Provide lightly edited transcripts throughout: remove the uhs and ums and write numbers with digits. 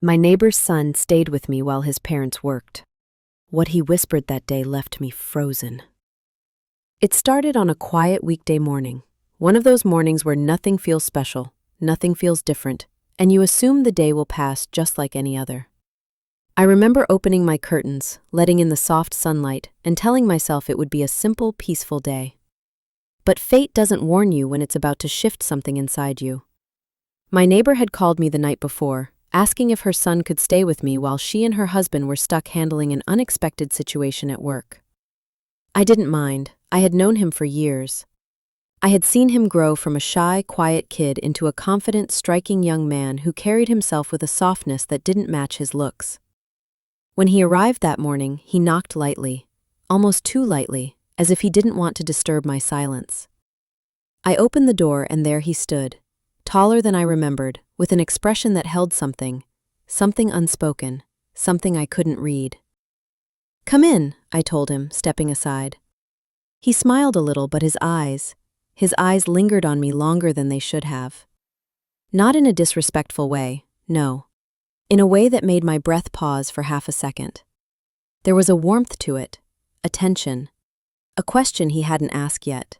My neighbor's son stayed with me while his parents worked. What he whispered that day left me frozen. It started on a quiet weekday morning, one of those mornings where nothing feels special, nothing feels different, and you assume the day will pass just like any other. I remember opening my curtains, letting in the soft sunlight, and telling myself it would be a simple, peaceful day. But fate doesn't warn you when it's about to shift something inside you. My neighbor had called me the night before, asking if her son could stay with me while she and her husband were stuck handling an unexpected situation at work. I didn't mind. I had known him for years. I had seen him grow from a shy, quiet kid into a confident, striking young man who carried himself with a softness that didn't match his looks. When he arrived that morning, he knocked lightly, almost too lightly, as if he didn't want to disturb my silence. I opened the door and there he stood, taller than I remembered, with an expression that held something unspoken, something I couldn't read. "Come in," I told him, stepping aside. He smiled a little, but his eyes lingered on me longer than they should have. Not in a disrespectful way, no. In a way that made my breath pause for half a second. There was a warmth to it, a tension, a question he hadn't asked yet.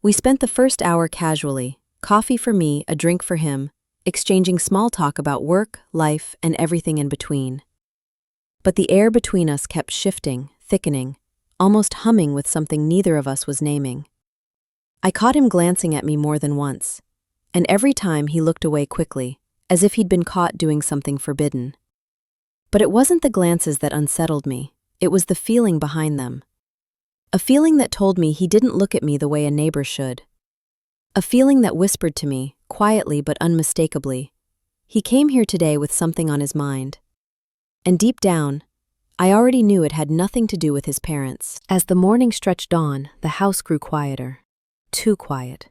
We spent the first hour casually, coffee for me, a drink for him, exchanging small talk about work, life, and everything in between. But the air between us kept shifting, thickening, almost humming with something neither of us was naming. I caught him glancing at me more than once, and every time he looked away quickly, as if he'd been caught doing something forbidden. But it wasn't the glances that unsettled me, it was the feeling behind them. A feeling that told me he didn't look at me the way a neighbor should. A feeling that whispered to me, quietly but unmistakably, he came here today with something on his mind. And deep down, I already knew it had nothing to do with his parents. As the morning stretched on, the house grew quieter. Too quiet.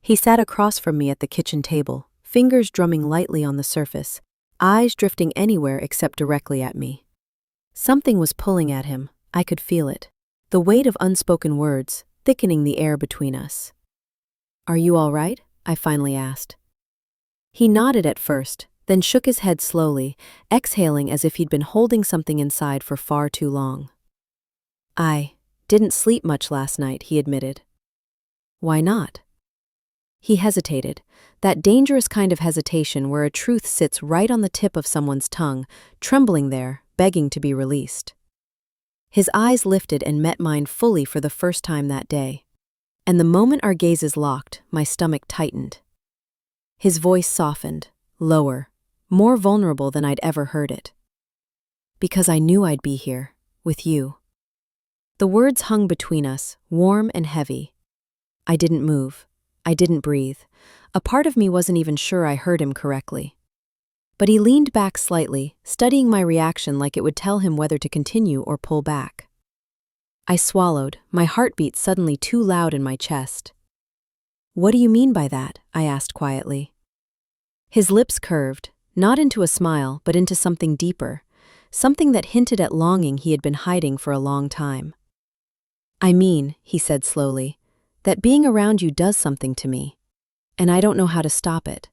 He sat across from me at the kitchen table, fingers drumming lightly on the surface, eyes drifting anywhere except directly at me. Something was pulling at him, I could feel it, the weight of unspoken words, thickening the air between us. "Are you all right?" I finally asked. He nodded at first, then shook his head slowly, exhaling as if he'd been holding something inside for far too long. "I didn't sleep much last night," he admitted. "Why not?" He hesitated, that dangerous kind of hesitation where a truth sits right on the tip of someone's tongue, trembling there, begging to be released. His eyes lifted and met mine fully for the first time that day. And the moment our gazes locked, my stomach tightened. His voice softened, lower, more vulnerable than I'd ever heard it. "Because I knew I'd be here, with you." The words hung between us, warm and heavy. I didn't move. I didn't breathe. A part of me wasn't even sure I heard him correctly. But he leaned back slightly, studying my reaction like it would tell him whether to continue or pull back. I swallowed, my heartbeat suddenly too loud in my chest. "What do you mean by that?" I asked quietly. His lips curved, not into a smile, but into something deeper, something that hinted at longing he had been hiding for a long time. "I mean," he said slowly, "that being around you does something to me, and I don't know how to stop it."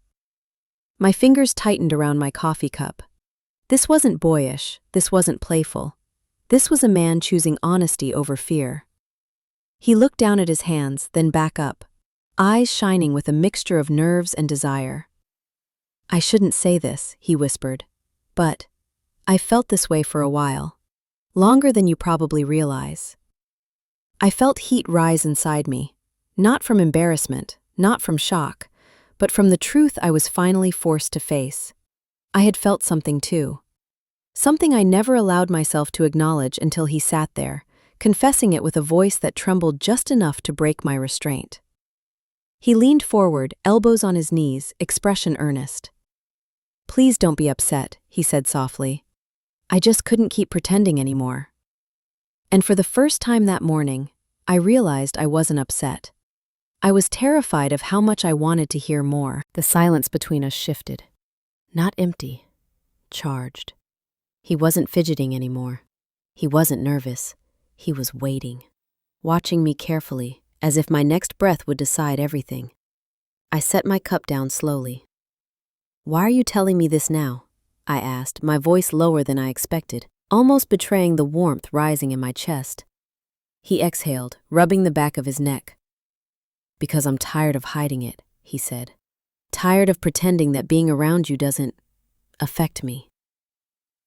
My fingers tightened around my coffee cup. This wasn't boyish, this wasn't playful. This was a man choosing honesty over fear. He looked down at his hands, then back up, eyes shining with a mixture of nerves and desire. "I shouldn't say this," he whispered, "but I felt this way for a while, longer than you probably realize." I felt heat rise inside me, not from embarrassment, not from shock, but from the truth I was finally forced to face. I had felt something too. Something I never allowed myself to acknowledge until he sat there, confessing it with a voice that trembled just enough to break my restraint. He leaned forward, elbows on his knees, expression earnest. "Please don't be upset," he said softly. "I just couldn't keep pretending anymore." And for the first time that morning, I realized I wasn't upset. I was terrified of how much I wanted to hear more. The silence between us shifted. Not empty, charged. He wasn't fidgeting anymore. He wasn't nervous. He was waiting, watching me carefully, as if my next breath would decide everything. I set my cup down slowly. "Why are you telling me this now?" I asked, my voice lower than I expected, almost betraying the warmth rising in my chest. He exhaled, rubbing the back of his neck. "Because I'm tired of hiding it," he said. "Tired of pretending that being around you doesn't affect me."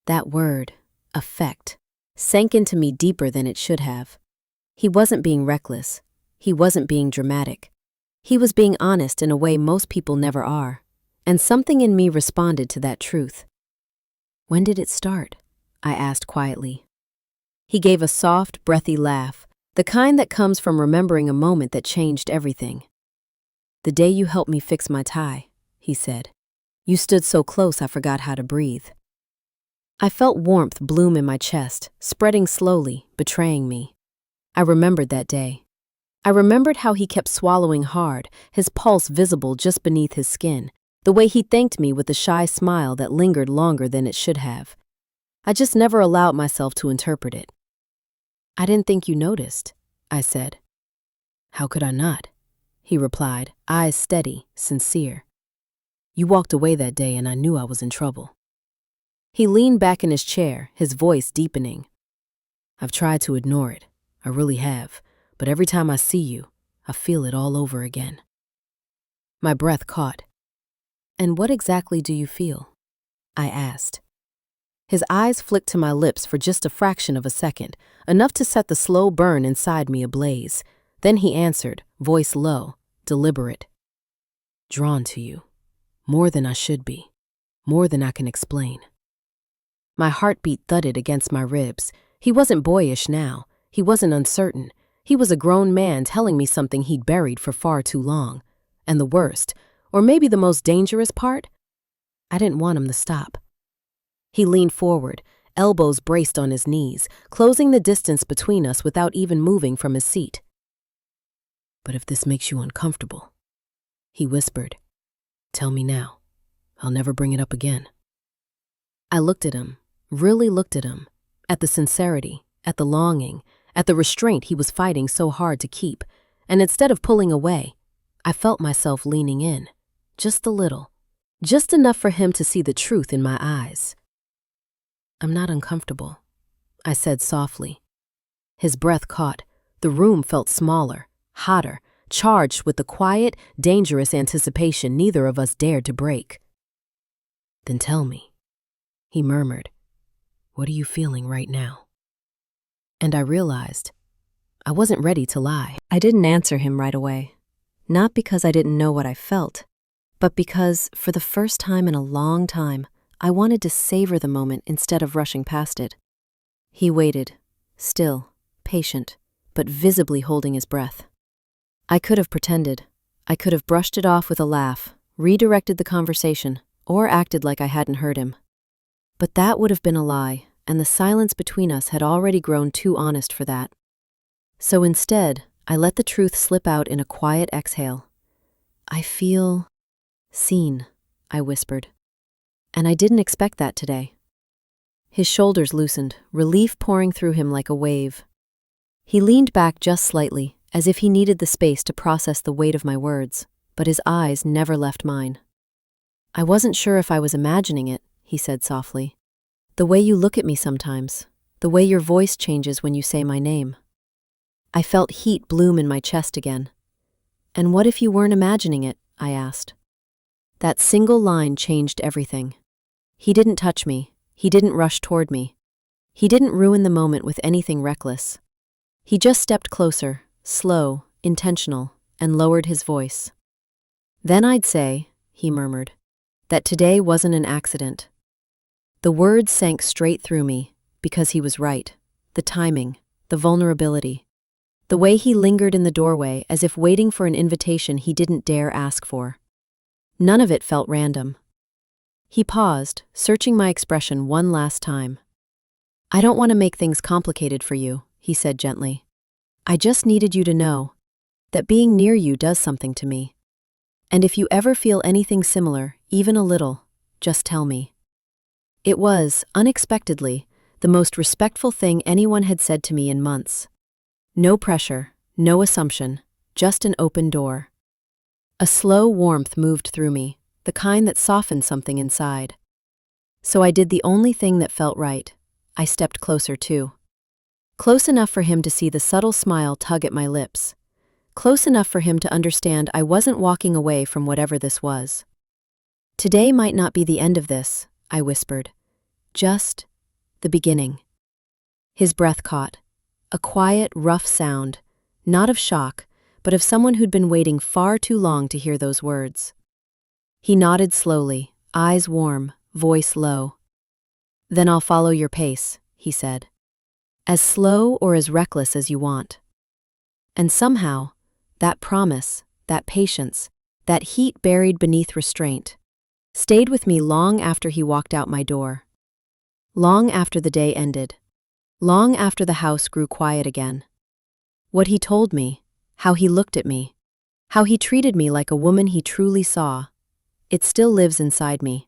That word, affect, sank into me deeper than it should have. He wasn't being reckless. He wasn't being dramatic. He was being honest in a way most people never are, and something in me responded to that truth. "When did it start?" I asked quietly. He gave a soft, breathy laugh, the kind that comes from remembering a moment that changed everything. "The day you helped me fix my tie," he said. "You stood so close I forgot how to breathe." I felt warmth bloom in my chest, spreading slowly, betraying me. I remembered that day. I remembered how he kept swallowing hard, his pulse visible just beneath his skin, the way he thanked me with a shy smile that lingered longer than it should have. I just never allowed myself to interpret it. "I didn't think you noticed," I said. "How could I not?" he replied, eyes steady, sincere. "You walked away that day and I knew I was in trouble." He leaned back in his chair, his voice deepening. "I've tried to ignore it, I really have, but every time I see you, I feel it all over again." My breath caught. "And what exactly do you feel?" I asked. His eyes flicked to my lips for just a fraction of a second, enough to set the slow burn inside me ablaze. Then he answered, voice low, deliberate. "Drawn to you. More than I should be. More than I can explain." My heartbeat thudded against my ribs. He wasn't boyish now. He wasn't uncertain. He was a grown man telling me something he'd buried for far too long. And the worst, or maybe the most dangerous part? I didn't want him to stop. He leaned forward, elbows braced on his knees, closing the distance between us without even moving from his seat. "But if this makes you uncomfortable," he whispered, "tell me now. I'll never bring it up again." I looked at him, really looked at him, at the sincerity, at the longing, at the restraint he was fighting so hard to keep, and instead of pulling away, I felt myself leaning in, just a little, just enough for him to see the truth in my eyes. "I'm not uncomfortable," I said softly. His breath caught. The room felt smaller, hotter, charged with the quiet, dangerous anticipation neither of us dared to break. "Then tell me," he murmured. "What are you feeling right now?" And I realized I wasn't ready to lie. I didn't answer him right away, not because I didn't know what I felt, but because, for the first time in a long time, I wanted to savor the moment instead of rushing past it. He waited, still, patient, but visibly holding his breath. I could have pretended. I could have brushed it off with a laugh, redirected the conversation, or acted like I hadn't heard him. But that would have been a lie, and the silence between us had already grown too honest for that. So instead, I let the truth slip out in a quiet exhale. "I feel seen," I whispered. And I didn't expect that today. His shoulders loosened, relief pouring through him like a wave. He leaned back just slightly, as if he needed the space to process the weight of my words, but his eyes never left mine. "I wasn't sure if I was imagining it," he said softly. "The way you look at me sometimes, the way your voice changes when you say my name." I felt heat bloom in my chest again. "And what if you weren't imagining it?" I asked. That single line changed everything. He didn't touch me. He didn't rush toward me. He didn't ruin the moment with anything reckless. He just stepped closer, slow, intentional, and lowered his voice. "Then I'd say," he murmured, "that today wasn't an accident." The words sank straight through me, because he was right. The timing, the vulnerability, the way he lingered in the doorway as if waiting for an invitation he didn't dare ask for. None of it felt random. He paused, searching my expression one last time. "I don't want to make things complicated for you," he said gently. "I just needed you to know that being near you does something to me. And if you ever feel anything similar, even a little, just tell me." It was, unexpectedly, the most respectful thing anyone had said to me in months. No pressure, no assumption, just an open door. A slow warmth moved through me, the kind that softened something inside. So I did the only thing that felt right. I stepped closer too. Close enough for him to see the subtle smile tug at my lips. Close enough for him to understand I wasn't walking away from whatever this was. Today might not be the end of this, I whispered. Just the beginning. His breath caught. A quiet, rough sound, not of shock, but of someone who'd been waiting far too long to hear those words. He nodded slowly, eyes warm, voice low. Then I'll follow your pace, he said. As slow or as reckless as you want. And somehow, that promise, that patience, that heat buried beneath restraint, stayed with me long after he walked out my door. Long after the day ended. Long after the house grew quiet again. What he told me, how he looked at me, how he treated me like a woman he truly saw, it still lives inside me.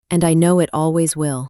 And I know it always will.